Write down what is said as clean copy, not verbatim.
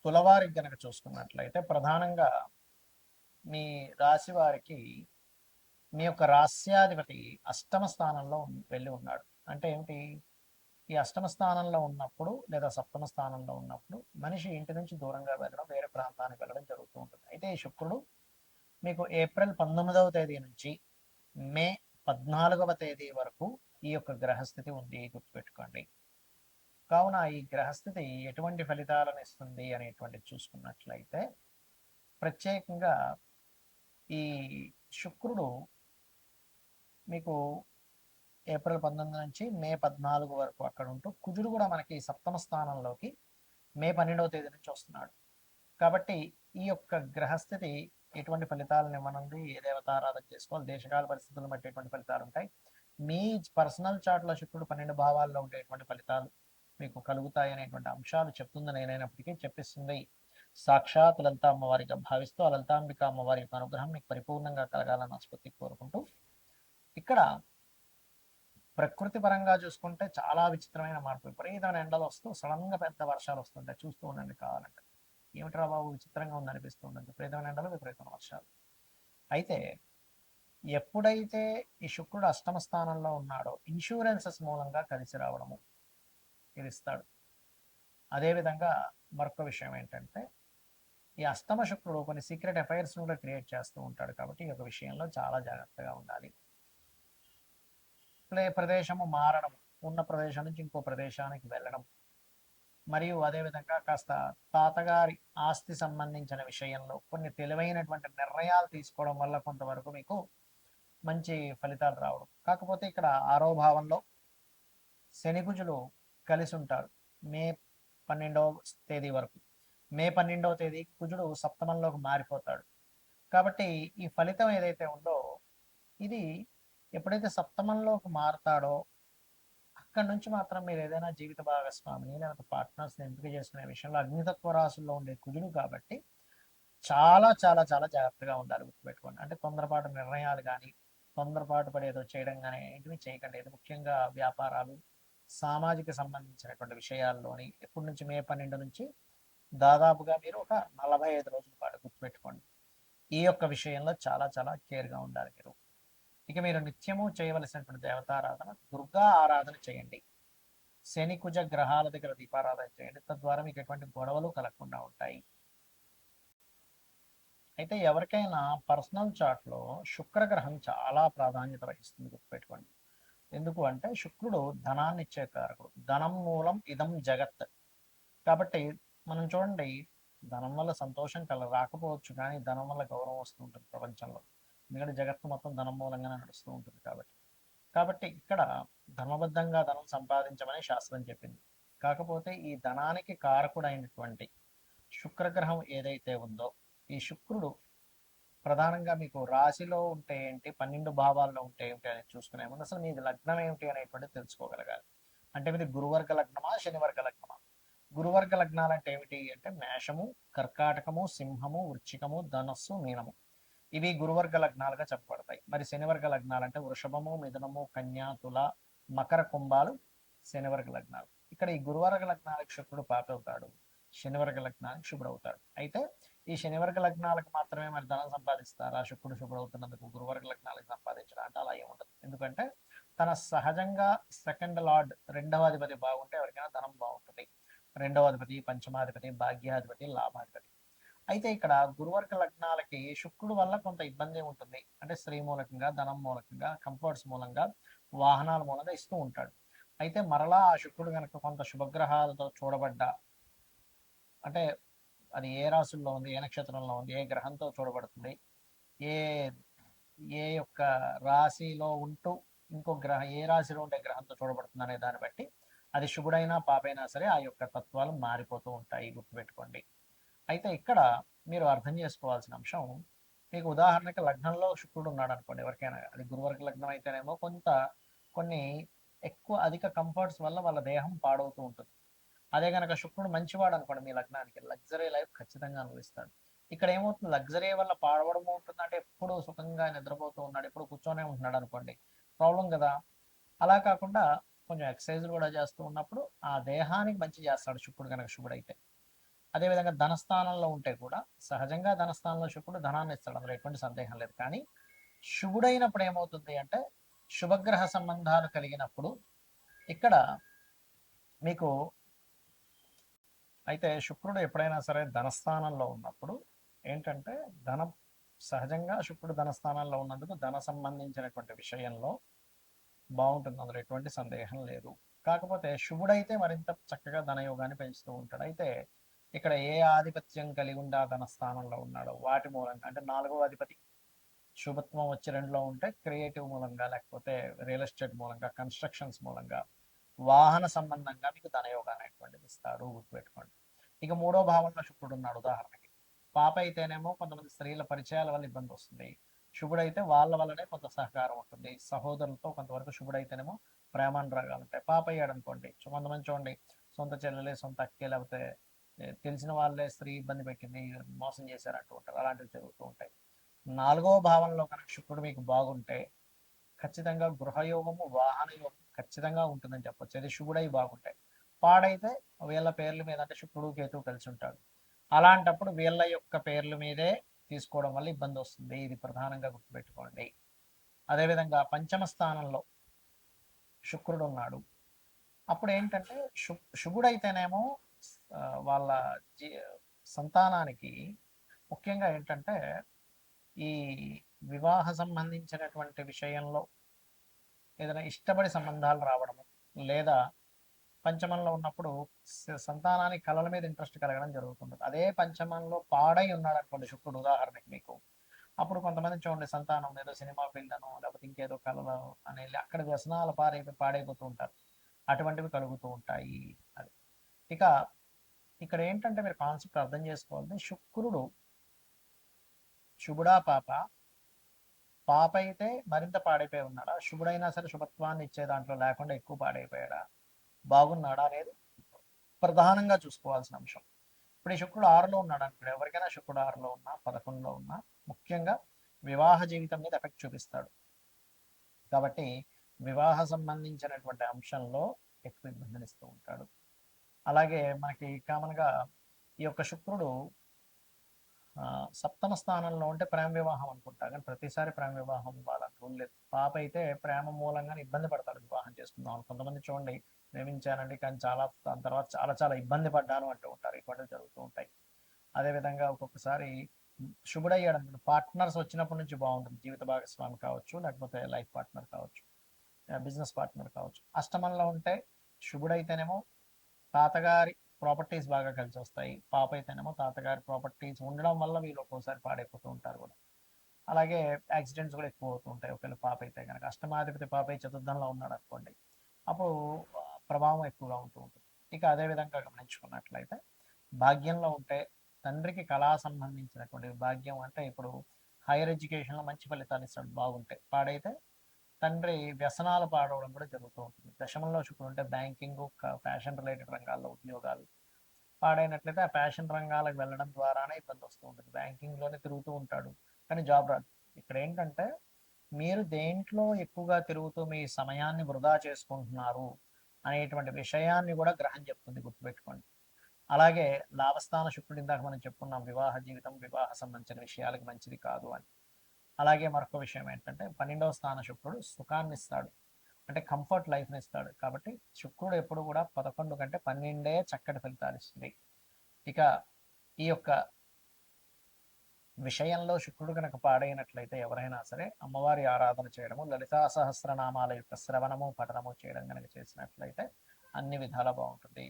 తులవారికి గనక చూసుకున్నట్లయితే ప్రధానంగా మీ రాశి వారికి మీ యొక్క రాస్యాధిపతి అష్టమ స్థానంలో వెళ్ళి ఉన్నాడు. అంటే ఏమిటి? ఈ అష్టమ స్థానంలో ఉన్నప్పుడు లేదా సప్తమ స్థానంలో ఉన్నప్పుడు మనిషి ఇంటి నుంచి దూరంగా వెళ్ళడం, వేరే ప్రాంతానికి వెళ్ళడం జరుగుతూ ఉంటుంది. అయితే ఈ శుక్రుడు మీకు ఏప్రిల్ 19వ తేదీ నుంచి మే 14వ తేదీ వరకు ఈ యొక్క గ్రహస్థితి ఉంది, గుర్తుపెట్టుకోండి. కావున ఈ గ్రహస్థితి ఎటువంటి ఫలితాలను ఇస్తుంది అనేటువంటిది చూసుకున్నట్లయితే ప్రత్యేకంగా ఈ శుక్రుడు మీకు ఏప్రిల్ 19 నుంచి మే 14 వరకు అక్కడ ఉంటూ, కుజుడు కూడా మనకి సప్తమ స్థానంలోకి మే 12వ తేదీ నుంచి వస్తున్నాడు. కాబట్టి ఈ యొక్క గ్రహస్థితి ఎటువంటి ఫలితాలను ఇవ్వనుంది, ఏ దేవతారాధన చేసుకోవాలి, దేశకాల పరిస్థితులను బట్టి ఎటువంటి ఫలితాలు ఉంటాయి, మీ పర్సనల్ చార్ట్లో శుక్రుడు 12 భావాల్లో ఉండేటువంటి ఫలితాలు మీకు కలుగుతాయి అనేటువంటి అంశాలు చెప్తుంది. నేనైనప్పటికీ చెప్పిస్తుంది సాక్షాత్ లలిత అమ్మవారిగా భావిస్తూ ఆ లలితాంబిక అమ్మవారి యొక్క అనుగ్రహం మీకు పరిపూర్ణంగా కలగాలని ఆస్పత్తి కోరుకుంటూ, ఇక్కడ ప్రకృతి పరంగా చూసుకుంటే చాలా విచిత్రమైన మార్పు. విపరీతమైన ఎండలు వస్తూ సడన్గా పెద్ద వర్షాలు వస్తుంటాయి. చూస్తూ ఉండండి కావాలంటే. ఏమిట్రా బాబు విచిత్రంగా ఉంది అనిపిస్తూ ఉంటుంది. విపరీతమైన ఎండలు, విపరీతమైన వర్షాలు. అయితే ఎప్పుడైతే ఈ శుక్రుడు అష్టమ స్థానంలో ఉన్నాడో ఇన్సూరెన్సెస్ మూలంగా కలిసి రావడము ఇది ఇస్తాడు. అదేవిధంగా మరొక విషయం ఏంటంటే ఈ అష్టమ శుక్రుడు కొన్ని సీక్రెట్ అఫైర్స్ కూడా క్రియేట్ చేస్తూ ఉంటాడు. కాబట్టి ఈ యొక్క విషయంలో చాలా జాగ్రత్తగా ఉండాలి. ప్రదేశము మారడం, ఉన్న ప్రదేశం నుంచి ఇంకో ప్రదేశానికి వెళ్ళడం, మరియు అదేవిధంగా కాస్త తాతగారి ఆస్తి సంబంధించిన విషయంలో కొన్ని తెలివైనటువంటి నిర్ణయాలు తీసుకోవడం వల్ల కొంతవరకు మీకు మంచి ఫలితాలు రావడం. కాకపోతే ఇక్కడ 6వ భావంలో శని కుజులు కలిసి ఉంటారు మే 12వ తేదీ వరకు. మే 12వ తేదీ కుజుడు సప్తమంలోకి మారిపోతాడు. కాబట్టి ఈ ఫలితం ఏదైతే ఉందో ఇది ఎప్పుడైతే సప్తమంలోకి మారతాడో అక్కడ నుంచి మాత్రం మీరు ఏదైనా జీవిత భాగస్వామిని లేకపోతే పార్ట్నర్స్ని ఎంపిక చేసుకునే విషయంలో అగ్నితత్వ రాశుల్లో ఉండే కుజుడు కాబట్టి చాలా చాలా చాలా జాగ్రత్తగా ఉండాలి, గుర్తుపెట్టుకోండి. అంటే తొందరపాటు నిర్ణయాలు కానీ, తొందరపాటు పడి ఏదో చేయడం కానీ ఏంటివి చేయకండి. ఇది ముఖ్యంగా వ్యాపారాలు, సామాజిక సంబంధించినటువంటి విషయాల్లోని ఎప్పటి నుంచి మే 12 నుంచి దాదాపుగా మీరు ఒక 45 రోజుల పాటు గుర్తుపెట్టుకోండి. ఈ యొక్క విషయంలో చాలా చాలా కేర్గా ఉండాలి మీరు. ఇక మీరు నిత్యము చేయవలసినటువంటి దేవతారాధన దుర్గా ఆరాధన చేయండి. శని కుజ గ్రహాల దగ్గర దీపారాధన చేయండి. తద్వారా మీకు ఎటువంటి గొడవలు కలగకుండా ఉంటాయి. అయితే ఎవరికైనా పర్సనల్ చార్ట్లో శుక్రగ్రహం చాలా ప్రాధాన్యత వహిస్తుంది, గుర్తుపెట్టుకోండి. ఎందుకు అంటే శుక్రుడు ధనాన్ని ఇచ్చే కారకుడు. ధనం మూలం ఇదం జగత్. కాబట్టి మనం చూడండి, ధనం వల్ల సంతోషం రాకపోవచ్చు, కానీ ధనం వల్ల గౌరవం వస్తూ ఉంటుంది ప్రపంచంలో. ఎందుకంటే జగత్తు మొత్తం ధనం మూలంగానే నడుస్తూ ఉంటుంది. కాబట్టి ఇక్కడ ధర్మబద్ధంగా ధనం సంపాదించమని శాస్త్రం చెప్పింది. కాకపోతే ఈ ధనానికి కారకుడైనటువంటి శుక్రగ్రహం ఏదైతే ఉందో ఈ శుక్రుడు ప్రధానంగా మీకు రాశిలో ఉంటే ఏంటి, 12 భావాల్లో ఉంటే ఏమిటి అనేది చూసుకునే ముందు అసలు మీది లగ్నం ఏమిటి అనేటువంటిది తెలుసుకోగలగాలి. అంటే మీది గురువర్గ లగ్నమా, శనివర్గ లగ్నమా? గురువర్గ లగ్నాలు అంటే ఏమిటి అంటే మేషము, కర్కాటకము, సింహము, వృశ్చికము, ధనస్సు, మీనము. ఇవి గురువర్గ లగ్నాలుగా చెప్పబడతాయి. మరి శనివర్గ లగ్నాలు అంటే వృషభము, మిథునము, కన్యా, తుల, మకర, కుంభాలు శనివర్గ లగ్నాలు. ఇక్కడ ఈ గురువర్గ లగ్నాలకు శుక్రుడు పాపవుతాడు, శనివర్గ లగ్నానికి శుభ్రుడు అవుతాడు. అయితే ఈ శనివర్గ లగ్నాలకు మాత్రమే మరి ధనం సంపాదిస్తారా శుక్రుడు శుభ్రవుతున్నందుకు? గురువర్గ లగ్నాలకు సంపాదించడం అంటే అలా ఏముండదు. ఎందుకంటే తన సహజంగా సెకండ్ లార్డ్, రెండవ అధిపతి బాగుంటే ఎవరికైనా ధనం బాగుంటుంది. రెండవ అధిపతి, పంచమాధిపతి, భాగ్యాధిపతి, లాభాధిపతి. అయితే ఇక్కడ గురువర్గ లగ్నాలకి శుక్రుడు వల్ల కొంత ఇబ్బంది ఉంటుంది. అంటే స్త్రీ మూలకంగా, ధనం మూలకంగా, కంఫర్ట్స్ మూలంగా, వాహనాల మూలంగా ఇస్తూ ఉంటాడు. అయితే మరలా ఆ శుక్రుడు కనుక కొంత శుభగ్రహాలతో చూడబడ్డా, అంటే అది ఏ రాశుల్లో ఉంది, ఏ నక్షత్రంలో ఉంది, ఏ గ్రహంతో చూడబడుతుంది, ఏ ఏ యొక్క రాశిలో ఉంటూ ఇంకో గ్రహం ఏ రాశిలో ఉండే గ్రహంతో చూడబడుతుంది అనే దాన్ని బట్టి అది శుభుడైనా పాపైనా సరే ఆ యొక్క తత్వాలు మారిపోతూ ఉంటాయి, గుర్తుపెట్టుకోండి. అయితే ఇక్కడ మీరు అర్థం చేసుకోవాల్సిన అంశం, మీకు ఉదాహరణకి లగ్నంలో శుక్రుడు ఉన్నాడు అనుకోండి, ఎవరికైనా అది గురువర్గ లగ్నం అయితేనేమో కొన్ని ఎక్కువ అధిక కంఫర్ట్స్ వల్ల వాళ్ళ దేహం పాడవుతూ ఉంటుంది. అదే కనుక శుక్రుడు మంచివాడు అనుకోండి, మీ లగ్నానికి లగ్జరీ లైఫ్ ఖచ్చితంగా అనుభవిస్తాడు. ఇక్కడ ఏమవుతుంది, లగ్జరీ వల్ల పాడవడం ఉంటుందంటే ఎప్పుడు సుఖంగా నిద్రపోతూ ఉన్నాడు, ఎప్పుడు కూర్చొనే ఉంటున్నాడు అనుకోండి, ప్రాబ్లం కదా. అలా కాకుండా కొంచెం ఎక్సర్సైజులు కూడా చేస్తూ ఉన్నప్పుడు ఆ దేహానికి మంచి చేస్తాడు శుక్రుడు కనుక శుభుడైతే. అదేవిధంగా ధనస్థానంలో ఉంటే కూడా సహజంగా ధనస్థానంలో శుక్రుడు ధనాన్ని ఇస్తాడు, అందులో ఎటువంటి సందేహం లేదు. కానీ శుభుడైనప్పుడు ఏమవుతుంది అంటే శుభగ్రహ సంబంధాలు కలిగినప్పుడు ఇక్కడ మీకు అయితే శుక్రుడు ఎప్పుడైనా సరే ధనస్థానంలో ఉన్నప్పుడు ఏంటంటే ధనం సహజంగా శుక్రుడు ధనస్థానంలో ఉన్నందుకు ధన సంబంధించినటువంటి విషయంలో బాగుంటుంది, అందులో ఎటువంటి సందేహం లేదు. కాకపోతే శుభుడైతే మరింత చక్కగా ధనయోగాన్ని పెంచుతూ ఉంటాడు. అయితే ఇక్కడ ఏ ఆధిపత్యం కలిగి ఉండి ఆ ధనస్థానంలో ఉన్నాడో వాటి మూలంగా, అంటే 4వ అధిపతి శుభత్వం వచ్చి 2లో ఉంటే క్రియేటివ్ మూలంగా, లేకపోతే రియల్ ఎస్టేట్ మూలంగా, కన్స్ట్రక్షన్స్ మూలంగా, వాహన సంబంధంగా మీకు ధనయోగాన్ని అనేటువంటిది ఇస్తాడు, గుర్తుపెట్టుకోండి. ఇక 3వ భావంలో శుక్రుడు ఉన్నాడు. ఉదాహరణకి పాప అయితేనేమో కొంతమంది స్త్రీల పరిచయాల వల్ల ఇబ్బంది వస్తుంది, శుభుడైతే వాళ్ళ వల్లనే కొంత సహకారం ఉంటుంది, సహోదరులతో కొంతవరకు. శుభుడైతేనేమో ప్రేమానురాగాలు ఉంటాయి. పాప అయ్యాడు అనుకోండి, కొంతమంది చూడండి సొంత చెల్లెలే, సొంత అక్కే, లేకపోతే తెలిసిన వాళ్ళే స్త్రీ ఇబ్బంది పెట్టింది, మోసం చేశారంటూ ఉంటారు, అలాంటివి జరుగుతూ ఉంటాయి. 4వ భావంలో కనుక శుక్రుడు మీకు బాగుంటే ఖచ్చితంగా గృహయోగము, వాహన యోగం ఖచ్చితంగా ఉంటుందని చెప్పొచ్చు. అది శుభుడై బాగుంటాయి. పాడైతే వీళ్ళ పేర్ల మీద, అంటే శుక్రుడు కేతువు కలిసి ఉంటాడు, అలాంటప్పుడు వీళ్ళ యొక్క పేర్ల మీదే తీసుకోవడం వల్ల ఇబ్బంది వస్తుంది. ఇది ప్రధానంగా గుర్తుపెట్టుకోండి. అదేవిధంగా పంచమ స్థానంలో శుక్రుడు ఉన్నాడు, అప్పుడు ఏంటంటే శుభుడైతేనేమో వాళ్ళ సంతానానికి ముఖ్యంగా ఏంటంటే ఈ వివాహ సంబంధించినటువంటి విషయంలో ఏదైనా ఇష్టపడి సంబంధాలు రావడము, లేదా పంచమంలో ఉన్నప్పుడు సంతానానికి కళల మీద ఇంట్రెస్ట్ కలగడం జరుగుతుంది. అదే పంచమంలో పాడై ఉన్నాడు అనుకోండి శుక్రుడు, ఉదాహరణకి మీకు, అప్పుడు కొంతమంది చూడండి సంతానం ఏదో సినిమా ఫీల్డ్ అనో లేకపోతే ఇంకేదో కళలు అనేది అక్కడ వ్యసనాలు పాడైపోతూ ఉంటారు, అటువంటివి కలుగుతూ ఉంటాయి. అది ఇక ఇక్కడ ఏంటంటే మీరు కాన్సెప్ట్ అర్థం చేసుకోవాలి. శుక్రుడు శుభుడా పాప, పాప అయితే మరింత పాడైపోయి ఉన్నాడా, శుభుడైనా సరే శుభత్వాన్ని ఇచ్చే దాంట్లో లేకుండా ఎక్కువ పాడైపోయాడా, బాగున్నాడా అనేది ప్రధానంగా చూసుకోవాల్సిన అంశం. ఇప్పుడు ఈ శుక్రుడు 6లో ఉన్నాడు అనుకోండి, ఎవరికైనా శుక్రుడు 6లో ఉన్నా 11లో ఉన్నా ముఖ్యంగా వివాహ జీవితం మీద ఎఫెక్ట్ చూపిస్తాడు. కాబట్టి వివాహ సంబంధించినటువంటి అంశంలో ఎక్కువ ఇబ్బందినిస్తూ ఉంటాడు. అలాగే మనకి కామన్గా ఈ యొక్క శుక్రుడు సప్తమ స్థానంలో ఉంటే ప్రేమ వివాహం అనుకుంటా, కానీ ప్రతిసారి ప్రేమ వివాహం వాళ్ళని రూల్ లేదు. పాప అయితే ప్రేమ మూలంగానే ఇబ్బంది పడతాడు వివాహం చేసుకుందాం. కొంతమంది చూడండి ప్రేమించానండి కానీ దాని తర్వాత చాలా ఇబ్బంది పడ్డాను అంటూ ఉంటారు, ఇటువంటివి జరుగుతూ ఉంటాయి. అదేవిధంగా ఒక్కొక్కసారి శుభుడయ్యాడు అనుకోండి, పార్ట్నర్స్ వచ్చినప్పటి నుంచి బాగుంటుంది, జీవిత భాగస్వామి కావచ్చు, లేకపోతే లైఫ్ పార్ట్నర్ కావచ్చు, బిజినెస్ పార్ట్నర్ కావచ్చు. అష్టమంలో ఉంటే శుభుడైతేనేమో తాతగారి ప్రాపర్టీస్ బాగా కలిసి వస్తాయి, పాప అయితేనేమో తాతగారి ప్రాపర్టీస్ ఉండడం వల్ల వీళ్ళు ఒక్కోసారి పాడైపోతూ ఉంటారు కూడా. అలాగే యాక్సిడెంట్స్ కూడా ఎక్కువ అవుతూ ఉంటాయి ఒకవేళ పాప అయితే కనుక. అష్టమాధిపతి పాప చతుర్థంలో ఉన్నాడు అనుకోండి, అప్పుడు ప్రభావం ఎక్కువగా ఉంటూ ఉంటుంది. ఇక అదేవిధంగా గమనించుకున్నట్లయితే భాగ్యంలో ఉంటే తండ్రికి కళా సంబంధించినటువంటి భాగ్యం, అంటే ఇప్పుడు హైయర్ ఎడ్యుకేషన్లో మంచి ఫలితాలు ఇస్తాడు బాగుంటే. పాడైతే తండ్రి వ్యసనాలు పాడవడం కూడా జరుగుతూ ఉంటుంది. దశమంలో శుక్రుడు ఉంటే బ్యాంకింగ్, ఫ్యాషన్ రిలేటెడ్ రంగాల్లో ఉద్యోగాలు, పాడైనట్లయితే ఆ ఫ్యాషన్ రంగాలకు వెళ్ళడం ద్వారానే ఇబ్బంది వస్తూ ఉంటుంది. బ్యాంకింగ్లోనే తిరుగుతూ ఉంటాడు కానీ జాబ్ రాదు. ఇక్కడ ఏంటంటే మీరు దేంట్లో ఎక్కువగా తిరుగుతూ మీ సమయాన్ని వృధా చేసుకుంటున్నారు అనేటువంటి విషయాన్ని కూడా గ్రహం చెప్తుంది, గుర్తుపెట్టుకోండి. అలాగే లాభస్థాన శుక్రుడు, ఇందాక మనం చెప్పుకున్నాం వివాహ జీవితం, వివాహ సంబంధించిన విషయాలకు మంచిది కాదు అని. అలాగే మరొక విషయం ఏంటంటే 12వ స్థాన శుక్రుడు సుఖాన్ని ఇస్తాడు, అంటే కంఫర్ట్ లైఫ్ని ఇస్తాడు. కాబట్టి శుక్రుడు ఎప్పుడు కూడా 11 కంటే 12 చక్కటి ఫలితాలు ఇస్తుంది. ఇక ఈ యొక్క విషయంలో శుక్రుడు కనుక పాడైనట్లయితే ఎవరైనా సరే అమ్మవారి ఆరాధన చేయడము, లలితా సహస్రనామాల యొక్క శ్రవణము పఠనము చేయడం కనుక చేసినట్లయితే అన్ని విధాలా బాగుంటుంది.